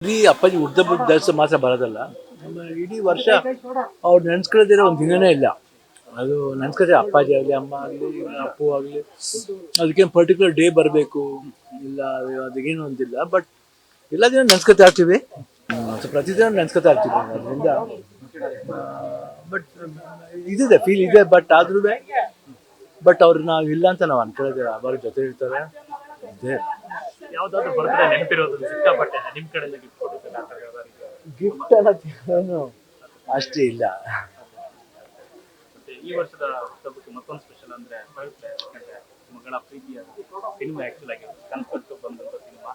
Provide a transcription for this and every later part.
ಇಡೀ ಅಪ್ಪಾಜಿ ಉದ್ದ ದಿವಸ ಮಾತ್ರ ಬರೋದಲ್ಲ, ನಮ್ಮ ಇಡೀ ವರ್ಷ ಅವ್ರು ನೆನ್ಸ್ಕೊಳ್ಳೋದಿರೋ ಒಂದು ದಿನನೇ ಇಲ್ಲ. ಅದು ನೆನ್ಸ್ಕೊಳ್ತಾರೆ, ಅಪ್ಪಾಜಿ ಆಗಲಿ, ಅಮ್ಮ ಆಗಲಿ, ಅಪ್ಪು ಆಗಲಿ, ಅದಕ್ಕೇನು ಪರ್ಟಿಕ್ಯುಲರ್ ಡೇ ಬರಬೇಕು ಇಲ್ಲ, ಅದಕ್ಕೇನು ಅಂತಿಲ್ಲ. ಬಟ್ ಎಲ್ಲ ದಿನ ನೆನ್ಸ್ಕೊತಾ ಇರ್ತೀವಿ, ಪ್ರತಿದಿನ ನೆನ್ಸ್ಕೊತಾ ಇರ್ತೀವಿ. ಅದರಿಂದ ಬಟ್ ಇದಿದೆ, ಫೀಲ್ ಇದೆ. ಬಟ್ ಆದ್ರೂ ಬಟ್ ಅವ್ರು ನಾವು ಇಲ್ಲ ಅಂತ ನಾವು ಅನ್ಕೊಳ್ಳೋದಿಲ್ಲ. ಅವ್ರ ಜೊತೆ ಇರ್ತಾರೆ. ಇದೆ ಯಾವ್ದಾದ್ರು ಬರ್ತಾರೆ ನೆನಪಿರೋದು ಸಿಕ್ಕಾಪಟ್ಟೆ ನಿಮ್ ಕಡೆ ಗಿಫ್ಟ್ ಅನ್ನೋದು ಅಷ್ಟೇ ಇಲ್ಲ. ಮತ್ತೆ ಈ ವರ್ಷದ ಹುಟ್ಟುಹಬ್ಬಕ್ಕೆ ಮತ್ತೊಂದು ಸ್ಪೆಷಲ್ ಅಂದ್ರೆ ಮಗಳ ಪ್ರೀತಿಯ ಸಿನಿಮಾ ಆಕ್ಚುಲ್ ಆಗಿ ಕನ್ಸಲ್ಟ್ ಬಂದಂತ ಸಿನಿಮಾ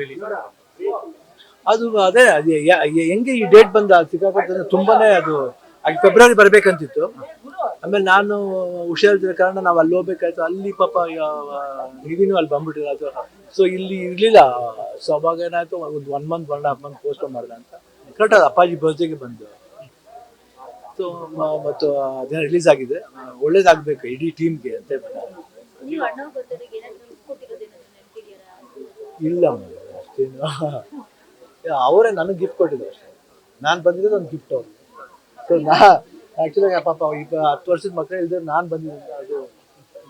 ರಿಲೀಸ್ ಅದು ಅದೇ ಹೆಂಗೆ ಈ ಡೇಟ್ ಬಂದ ಸಿಕ್ಕಾಪಟ್ಟೆ ತುಂಬಾನೇ ಅದು ಫೆಬ್ರವರಿ ಬರ್ಬೇಕಂತಿತ್ತು. ಆಮೇಲೆ ನಾನು ಹುಷಾರಿದ್ದ ಕಾರಣ ನಾವು ಅಲ್ಲಿ ಹೋಗ್ಬೇಕಾಯ್ತು. ಅಲ್ಲಿ ಪಾಪ ಇದೀನು ಅಲ್ಲಿ ಬಂದ್ಬಿಟ್ಟಿಲ್ಲ. ಸೊ ಇಲ್ಲಿ ಇರ್ಲಿಲ್ಲ. ಸೊ ಅವಾಗ ಏನಾಯ್ತು, ಒಂದು 1 ಮಂತ್ 1.5 ಮಂತ್ ಪೋಸ್ಟ್ಪೋನ್ ಮಾಡಿದೆ ಅಂತ. ಕರೆಕ್ಟ್ ಅದು ಅಪ್ಪಾಜಿ ಬರ್ತ್ಡೇಗೆ ಬಂದು. ಸೊ ಮತ್ತು ಅದೇನೋ ರಿಲೀಸ್ ಆಗಿದೆ. ಒಳ್ಳೇದಾಗ್ಬೇಕು ಇಡೀ ಟೀಮ್ಗೆ ಅಂತ ಇಲ್ಲ ಅಷ್ಟೇನು. ಅವರೇ ನನಗೆ ಗಿಫ್ಟ್ ಕೊಟ್ಟಿದ್ರು ಅಷ್ಟೇ. ನಾನು ಬಂದಿರೋದು ಒಂದು ಗಿಫ್ಟ್ ಅವ್ರಿಗೆ. ಸೊ ಆ್ಯಕ್ಚುಲಾಗಿ ಪಾಪ ಈಗ 10 ವರ್ಷದ ಮಕ್ಕಳು ಇಲ್ದ್ರೆ ನಾನು ಬಂದಿದ್ದೆ. ಅದು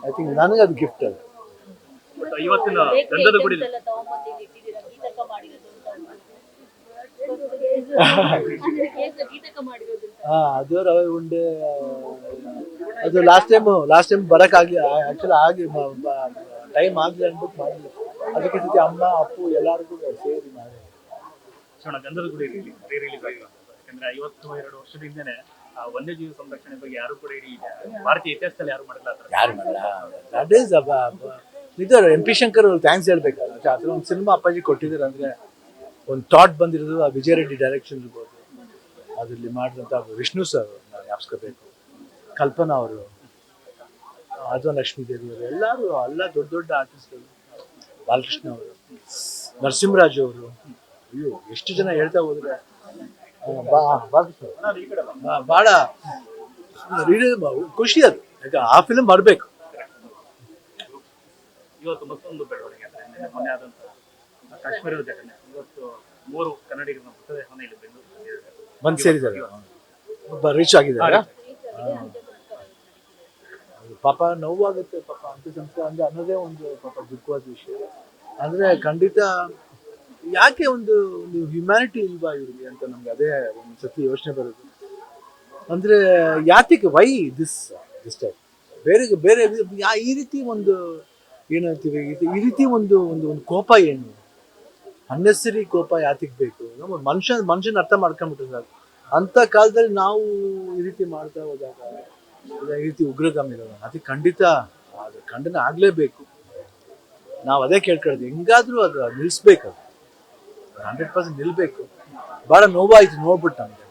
ಐ ಥಿಂಕ್ ನನಗೆ ಅದು ಗಿಫ್ಟ್ ಅದು. ಇವತ್ತಿನ ಗಂಧದ ಗುಡಿ ಅದು ರವೆ ಉಂಡೆ. ಅದು ಲಾಸ್ಟ್ ಟೈಮ್ ಬರೋಕ್ಕಾಗಲಿ, ಆ್ಯಕ್ಚುಲಿ ಆಗಿ ಟೈಮ್ ಆಗಲಿ ಅಂದ್ಬಿಟ್ಟು ಮಾಡಲಿಲ್ಲ. ಅದಕ್ಕೆ ಜೊತೆ ಅಮ್ಮ ಅಪ್ಪು ಎಲ್ಲರಿಗೂ ಸೇರಿ ಮಾಡಿ ಗಂಧದ ಗುಡಿ ರಿಲೀಸ್ ಆಗಿರೋ. ಯಾಕಂದ್ರೆ 52 ವರ್ಷದಿಂದನೇ ವನ್ಯಜೀವಿ ಸಂರಕ್ಷಣೆ ಬಗ್ಗೆ ಯಾರು ಕೂಡ ಇಡೀ ಭಾರತೀಯ ಇತಿಹಾಸದಲ್ಲಿ ಯಾರು ಮಾಡಿಲ್ಲ. ಯಾರು ಮಾಡಲ್ಲ. ಇದು MP ಶಂಕರ್ ಥ್ಯಾಂಕ್ಸ್ ಹೇಳ್ಬೇಕಲ್ಲ. ಆ ಥರ ಒಂದು ಸಿನಿಮಾ ಅಪ್ಪಾಜಿ ಕೊಟ್ಟಿದ್ದಾರೆ ಅಂದರೆ ಒಂದು ಥಾಟ್ ಬಂದಿರೋದು. ಆ ವಿಜಯ ರೆಡ್ಡಿ ಡೈರೆಕ್ಷನ್ ಇರ್ಬೋದು, ಅದರಲ್ಲಿ ಮಾಡಿದಂಥ ವಿಷ್ಣು ಸರ್ ನಾವು ಜ್ಞಾಪಿಸ್ಕೋಬೇಕು, ಕಲ್ಪನಾ ಅವರು, ಅದು ಲಕ್ಷ್ಮೀ ದೇವಿ ಅವರು, ಎಲ್ಲರೂ ಎಲ್ಲ ದೊಡ್ಡ ದೊಡ್ಡ ಆರ್ಟಿಸ್ಟ್ಗಳು, ಬಾಲಕೃಷ್ಣ ಅವರು, ನರಸಿಂಹರಾಜು ಅವರು. ಅಯ್ಯೋ ಎಷ್ಟು ಜನ ಹೇಳ್ತಾ ಹೋದ್ರೆ ಭಾಳ ಖುಷಿ ಅದು. ಯಾಕೆ ಆ ಫಿಲ್ಮ್ ಬರಬೇಕು. ಇವತ್ತು ಮತ್ತೊಂದು ಬೆಳವಣಿಗೆ ಅಂದ್ರೆ ಮೊನ್ನೆ ಆದಂತಹ ಕಾಶ್ಮೀರದ ಘಟನೆ. ಇವತ್ತು 3 ಕನ್ನಡಿಗರ ಮೃತದೇಹವನ್ನು ಇಲ್ಲಿ ಬೆಂಗಳೂರು ಬಂದು ಸೇರಿದ್ದಾರೆ, ರೀಚ್ ಆಗಿದ್ದಾರೆ. ಪಾಪ ನೋವಾಗುತ್ತೆ. ಪಾಪ ಅಂತ ಸಂಸ್ಥೆ ಅಂದ್ರೆ ಅನ್ನೋದೇ ಒಂದು ಪಾಪ ದುಃಖವಾದ ವಿಷಯ. ಅಂದ್ರೆ ಖಂಡಿತ ಯಾಕೆ ಒಂದು ಹ್ಯುಮ್ಯಾನಿಟಿ ಇಲ್ವಾ ಇವ್ರಿಗೆ ಅಂತ ನಮ್ಗೆ ಅದೇ ಒಂದು ಸತಿ ಯೋಚನೆ ಬರೋದು. ಅಂದ್ರೆ ಯಾತಿಗೆ ವೈ ದಿಸ್ ಟೈಪ್ ಬೇರೆ ಈ ರೀತಿ ಒಂದು ಏನಂತೀವಿ, ಈ ರೀತಿ ಒಂದು ಕೋಪ ಏನು, ಅನ್ನೆಸರಿ ಕೋಪ ಯಾತಿಗೆ ಬೇಕು? ನಮ್ಮ ಮನುಷ್ಯನ ಅರ್ಥ ಮಾಡ್ಕೊಂಡ್ಬಿಟ್ಟಿದ್ದಾರೆ. ಅಂಥ ಕಾಲದಲ್ಲಿ ನಾವು ಈ ರೀತಿ ಮಾಡ್ತಾ ಹೋದಾಗ ಈ ರೀತಿ ಉಗ್ರಗಾಮಿಗಳು ಅದಕ್ಕೆ ಖಂಡಿತ ಅದು ಖಂಡನೆ ಆಗಲೇಬೇಕು. ನಾವು ಅದೇ ಕೇಳ್ಕೊಳ್ಳೋದು, ಹೆಂಗಾದ್ರೂ ಅದು ನಿಲ್ಲಿಸ್ಬೇಕು. ಅದು 100% ನಿಲ್ಬೇಕು. ಭಾಳ ನೋವಾಯ್ತು ನೋಡ್ಬಿಟ್ಟು ನಮಗೆ.